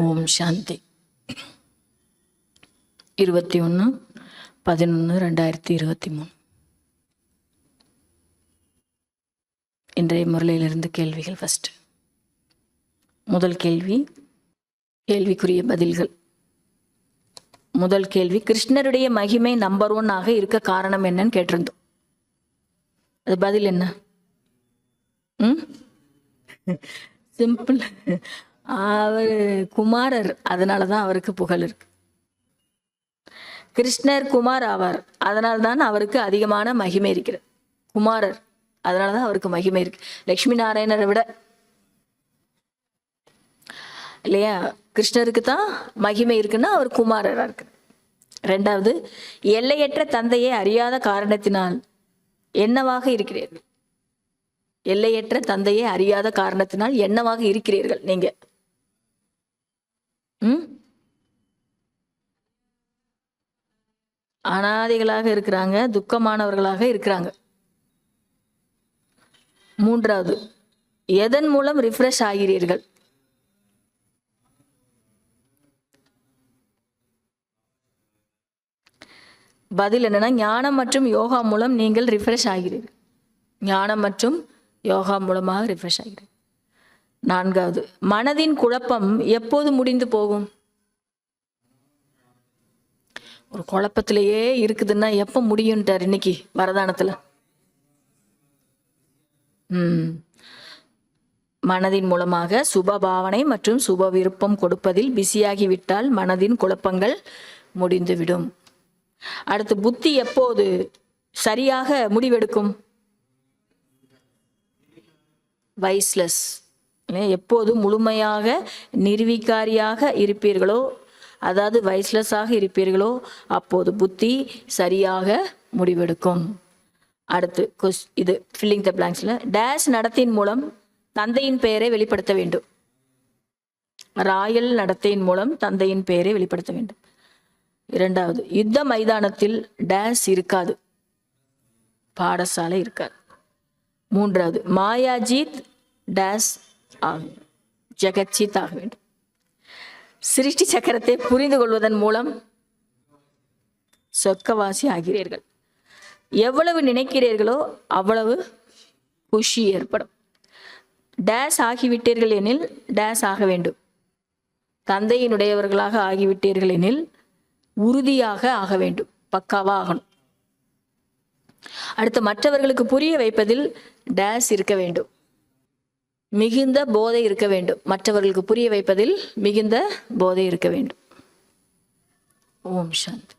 ஓம் சாந்தி. 21/11/2023. இன்றைய முரளியிலிருந்து கேள்விகள். ஃபர்ஸ்ட் முதல் கேள்வி, கேள்விக்குரிய பதில்கள். முதல் கேள்வி, கிருஷ்ணருடைய மகிமை நம்பர் 1 இருக்க காரணம் என்னன்னு கேட்டிருந்தோம். அது பதில் என்ன? சிம்பிள். அவர் குமாரர், அதனாலதான் அவருக்கு புகழ் இருக்கு. கிருஷ்ணர் குமார் ஆவார், அதனால்தான் அவருக்கு அதிகமான மகிமை இருக்கிறது. குமாரர், அதனாலதான் அவருக்கு மகிமை இருக்கு. லட்சுமி நாராயணரை விட இல்லையா? கிருஷ்ணருக்கு தான் மகிமை இருக்குன்னா அவர் குமாரரா இருக்கு. ரெண்டாவது, எல்லையற்ற தந்தையை அறியாத காரணத்தினால் என்னவாக இருக்கிறீர்கள்? எல்லையற்ற தந்தையை அறியாத காரணத்தினால் என்னவாக இருக்கிறீர்கள் நீங்க? அனாதைகளாக இருக்கிறாங்க, துக்கமானவர்களாக இருக்கிறாங்க. மூன்றாவது, எதன் மூலம் ரிஃப்ரெஷ் ஆகிறீர்கள்? பதில் என்னன்னா, ஞானம் மற்றும் யோகா மூலம் நீங்கள் ரிஃப்ரெஷ் ஆகிறீர்கள். ஞானம் மற்றும் யோகா மூலமாக ரிஃப்ரெஷ் ஆகிறீர்கள். நான்காவது, மனதின் குழப்பம் எப்போது முடிந்து போகும்? ஒரு குழப்பத்திலேயே இருக்குதுன்னா எப்ப முடியும்ட்டார் இன்னைக்கு வரதானத்துல. மனதின் மூலமாக சுப பாவனை மற்றும் சுப விருப்பம் கொடுப்பதில் பிஸியாகிவிட்டால் மனதின் குழப்பங்கள் முடிந்துவிடும். அடுத்து, புத்தி எப்போது சரியாக முடிவெடுக்கும்? வைஸ்லெஸ். எப்போது முழுமையாக நிர்வீகாரியாக இருப்பீர்களோ, அதாவது வைஸ்லெஸ்ஸாக இருப்பீர்களோ, அப்போது புத்தி சரியாக முடிவெடுக்கும். அடுத்து இது ஃபில்லிங் த பிளாங்க்ஸ்ல, டேஷ் நடத்தையின் மூலம் தந்தையின் பெயரை வெளிப்படுத்த வேண்டும். ராயல் நடத்தையின் மூலம் தந்தையின் பெயரை வெளிப்படுத்த வேண்டும். இரண்டாவது, யுத்த மைதானத்தில் டேஷ் இருக்காது, பாடசாலை இருக்காது. மூன்றாவது, மாயாஜீத் டேஷ் ஆகும், ஜெகஜீத் ஆக வேண்டும். சிருஷ்டி சக்கரத்தை புரிந்து கொள்வதன் மூலம் சொர்க்கவாசி ஆகிறீர்கள். எவ்வளவு நினைக்கிறீர்களோ அவ்வளவு குஷி ஏற்படும். டேஷ் ஆகிவிட்டீர்கள் எனில் டேஷ் ஆக வேண்டும். தந்தையினுடையவர்களாக ஆகிவிட்டீர்கள் எனில் உறுதியாக ஆக வேண்டும், பக்காவா ஆகணும். அடுத்து, மற்றவர்களுக்கு புரிய வைப்பதில் டேஷ் இருக்க வேண்டும், மிகுந்த போதை இருக்க வேண்டும். மற்றவர்களுக்கு புரிய வைப்பதில் மிகுந்த போதை இருக்க வேண்டும். ஓம் சாந்தி.